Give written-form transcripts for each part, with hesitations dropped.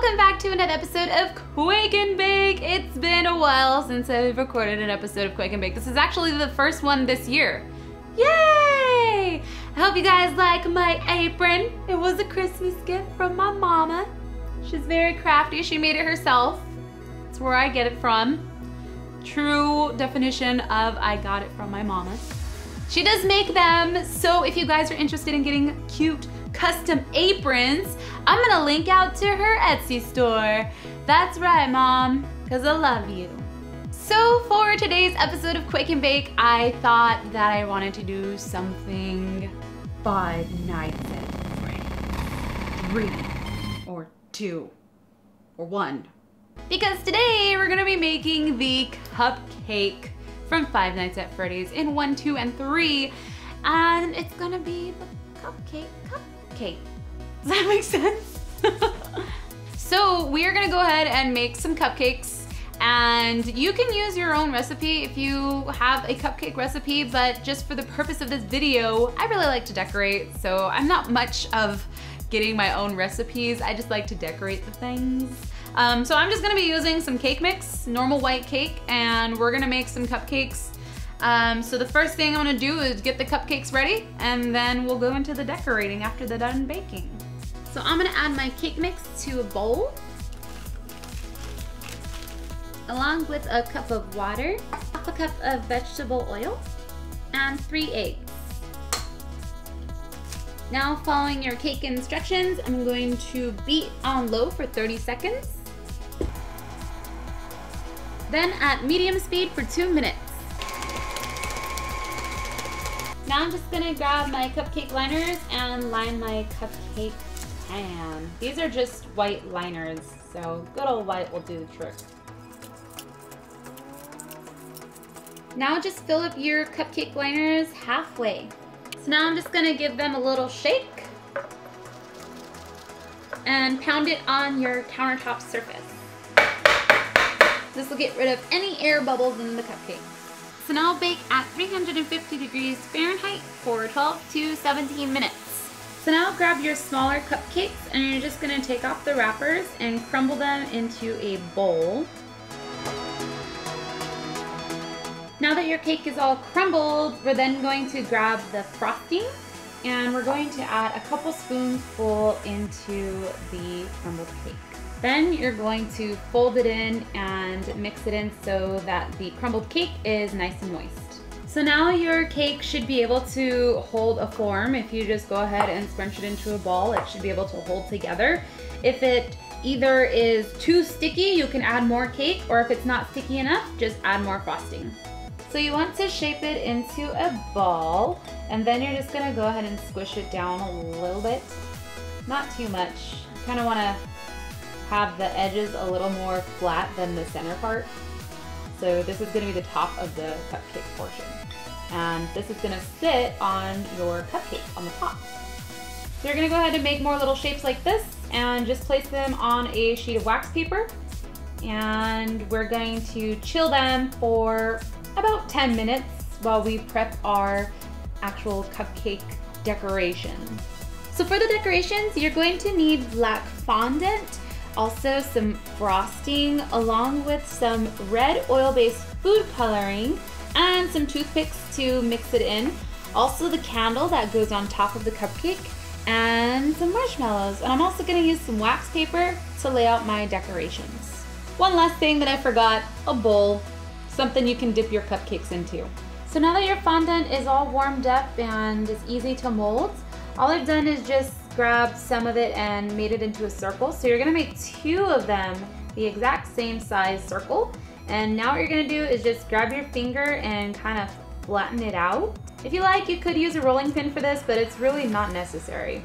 welcome back to another episode of Quake and Bake. It's been a while since I've recorded an episode of Quake and Bake. This is actually the first one this year. Yay! I hope you guys like my apron. It was a Christmas gift from my mama. She's very crafty. She made it herself. That's where I get it from. True definition of I got it from my mama. She does make them, so if you guys are interested in getting cute custom aprons, I'm gonna link out to her Etsy store. That's right, Mom, because I love you. So for today's episode of Quake and Bake, I thought that I wanted to do something 5 Nights at Freddy's. 3 or 2 or 1. Because today we're gonna be making the cupcake from 5 Nights at Freddy's in 1, 2, and 3. And it's gonna be the cupcake. Does that make sense? So we are gonna go ahead and make some cupcakes, and you can use your own recipe if you have a cupcake recipe, but just for the purpose of this video, I really like to decorate, so I'm not much of getting my own recipes. I just like to decorate the things. So I'm just gonna be using some cake mix, normal white cake, and we're gonna make some cupcakes. So the first thing I'm gonna do is get the cupcakes ready, and then we'll go into the decorating after they're done baking. So I'm gonna add my cake mix to a bowl, along with a cup of water, half a cup of vegetable oil, and 3 eggs. Now, following your cake instructions, I'm going to beat on low for 30 seconds. Then at medium speed for 2 minutes. Now I'm just gonna grab my cupcake liners and line my cupcake pan. These are just white liners, so good old white will do the trick. Now just fill up your cupcake liners halfway. So now I'm just gonna give them a little shake and pound it on your countertop surface. This will get rid of any air bubbles in the cupcake. So now bake at 350 degrees Fahrenheit for 12 to 17 minutes. So now grab your smaller cupcakes and you're just gonna take off the wrappers and crumble them into a bowl. Now that your cake is all crumbled, we're then going to grab the frosting and we're going to add a couple spoons full into the crumbled cake. Then you're going to fold it in and mix it in so that the crumbled cake is nice and moist. So now your cake should be able to hold a form. If you just go ahead and scrunch it into a ball, it should be able to hold together. If it either is too sticky, you can add more cake, or if it's not sticky enough, just add more frosting. So you want to shape it into a ball, and then you're just gonna go ahead and squish it down a little bit. Not too much. You kind of want to have the edges a little more flat than the center part. So this is going to be the top of the cupcake portion. And this is going to sit on your cupcake on the top. So you're going to go ahead and make more little shapes like this and just place them on a sheet of wax paper. And we're going to chill them for about 10 minutes while we prep our actual cupcake decoration. So for the decorations, you're going to need black fondant, also some frosting, along with some red oil-based food coloring and some toothpicks to mix it in. Also the candle that goes on top of the cupcake and some marshmallows. And I'm also gonna use some wax paper to lay out my decorations. One last thing that I forgot, a bowl, something you can dip your cupcakes into. So now that your fondant is all warmed up and is easy to mold, all I've done is just grab some of it and made it into a circle. So you're gonna make 2 of them the exact same size circle. And now what you're gonna do is just grab your finger and kind of flatten it out. If you like, you could use a rolling pin for this, but it's really not necessary.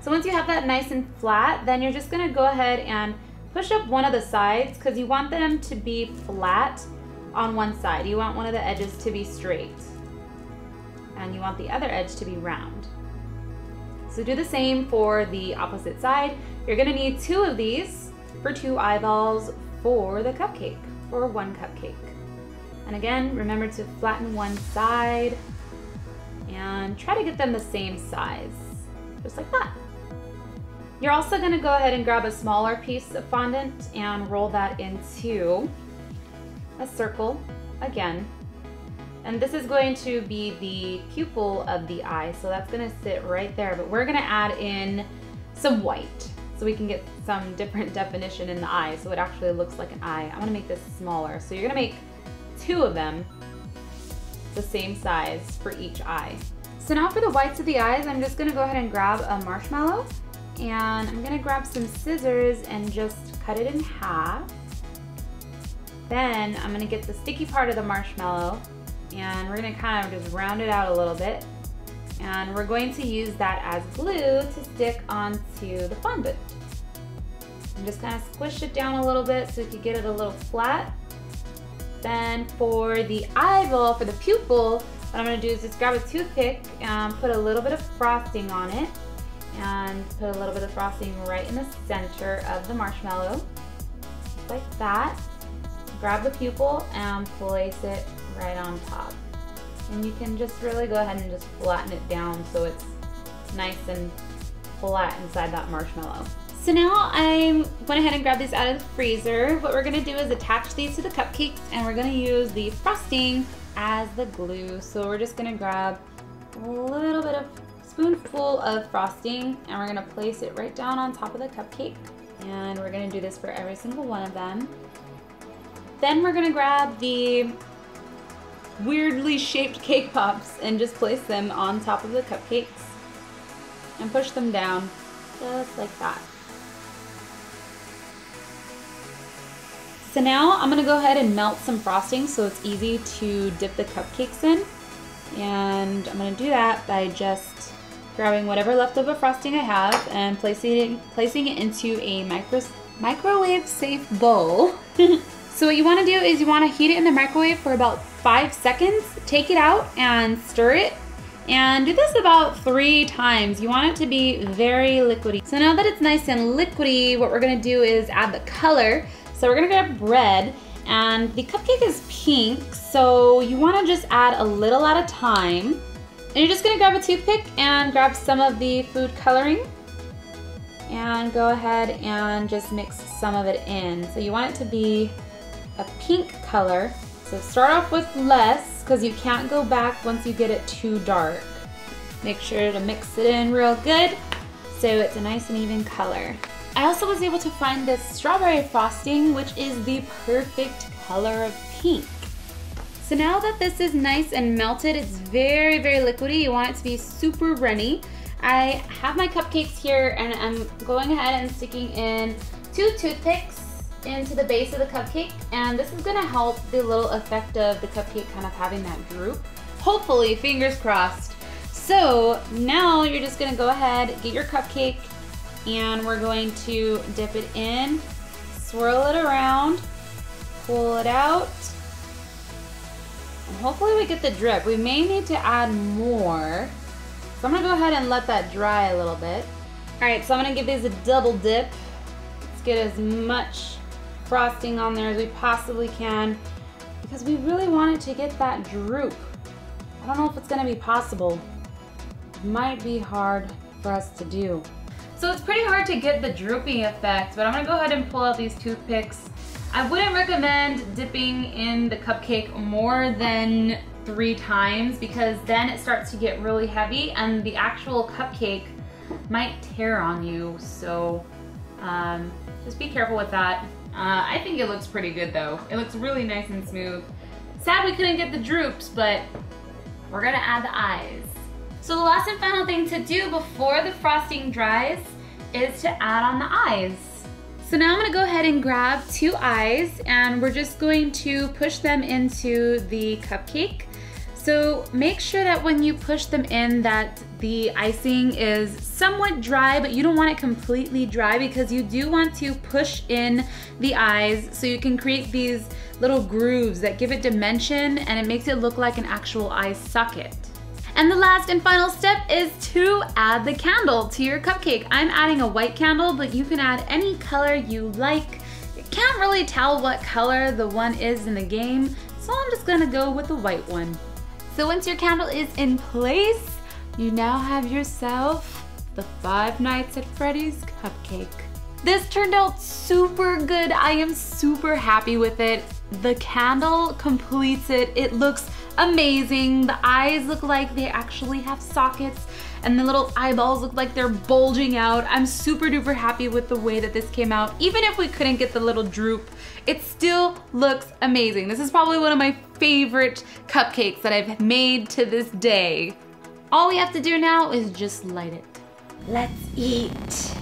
So once you have that nice and flat, then you're just gonna go ahead and push up one of the sides because you want them to be flat on one side. You want one of the edges to be straight. And you want the other edge to be round. So do the same for the opposite side. You're gonna need 2 of these for 2 eyeballs for the cupcake, for 1 cupcake. And again, remember to flatten one side and try to get them the same size, just like that. You're also going to go ahead and grab a smaller piece of fondant and roll that into a circle again. And this is going to be the pupil of the eye, so that's going to sit right there. But we're going to add in some white so we can get some different definition in the eye, so it actually looks like an eye. I'm going to make this smaller. So you're going to make 2 of them the same size for each eye. So now for the whites of the eyes, I'm just going to go ahead and grab a marshmallow, and I'm going to grab some scissors and just cut it in half. Then I'm going to get the sticky part of the marshmallow, and we're going to kind of just round it out a little bit, and we're going to use that as glue to stick onto the fondant. And just kind of squish it down a little bit so you can get it a little flat. Then for the eyeball, for the pupil, what I'm going to do is just grab a toothpick and put a little bit of frosting on it, and put a little bit of frosting right in the center of the marshmallow, just like that. Grab the pupil and place it right on top. And you can just really go ahead and just flatten it down so it's nice and flat inside that marshmallow. So now I went ahead and grabbed these out of the freezer. What we're gonna do is attach these to the cupcakes, and we're gonna use the frosting as the glue. So we're just gonna grab a little bit of spoonful of frosting, and we're gonna place it right down on top of the cupcake. And we're gonna do this for every single one of them. Then we're gonna grab the weirdly shaped cake pops and just place them on top of the cupcakes and push them down just like that. So now I'm gonna go ahead and melt some frosting so it's easy to dip the cupcakes in. And I'm gonna do that by just grabbing whatever leftover frosting I have and placing it into a microwave safe bowl. So what you want to do is you want to heat it in the microwave for about 5 seconds, take it out and stir it, and do this about 3 times. You want it to be very liquidy. So now that it's nice and liquidy, what we're going to do is add the color. So we're going to grab red, and the cupcake is pink, so you want to just add a little at a time. And you're just going to grab a toothpick and grab some of the food coloring and go ahead and just mix some of it in. So you want it to be a pink color. So start off with less because you can't go back once you get it too dark. Make sure to mix it in real good so it's a nice and even color. I also was able to find this strawberry frosting, which is the perfect color of pink. So now that this is nice and melted, it's very, very liquidy. You want it to be super runny. I have my cupcakes here, and I'm going ahead and sticking in 2 toothpicks into the base of the cupcake, and this is gonna help the little effect of the cupcake kind of having that droop. Hopefully, fingers crossed. So now you're just gonna go ahead, get your cupcake, and we're going to dip it in, swirl it around, pull it out, and hopefully we get the drip. We may need to add more. So I'm gonna go ahead and let that dry a little bit. All right, so I'm gonna give these a double dip. Let's get as much frosting on there as we possibly can because we really want it to get that droop. I don't know if it's gonna be possible. It might be hard for us to do. So it's pretty hard to get the drooping effect, but I'm gonna go ahead and pull out these toothpicks. I wouldn't recommend dipping in the cupcake more than 3 times because then it starts to get really heavy and the actual cupcake might tear on you. So just be careful with that. I think it looks pretty good though. It looks really nice and smooth. Sad we couldn't get the droops, but we're gonna add the eyes. So the last and final thing to do before the frosting dries is to add on the eyes. So now I'm gonna go ahead and grab 2 eyes and we're just going to push them into the cupcake. So make sure that when you push them in that the icing is somewhat dry, but you don't want it completely dry because you do want to push in the eyes so you can create these little grooves that give it dimension and it makes it look like an actual eye socket. And the last and final step is to add the candle to your cupcake. I'm adding a white candle, but you can add any color you like. You can't really tell what color the one is in the game, so I'm just gonna go with the white one. So once your candle is in place, you now have yourself the Five Nights at Freddy's cupcake. This turned out super good. I am super happy with it. The candle completes it. It looks amazing. The eyes look like they actually have sockets and the little eyeballs look like they're bulging out. I'm super duper happy with the way that this came out. Even if we couldn't get the little droop, it still looks amazing. This is probably one of my favorite cupcakes that I've made to this day. All we have to do now is just light it. Let's eat.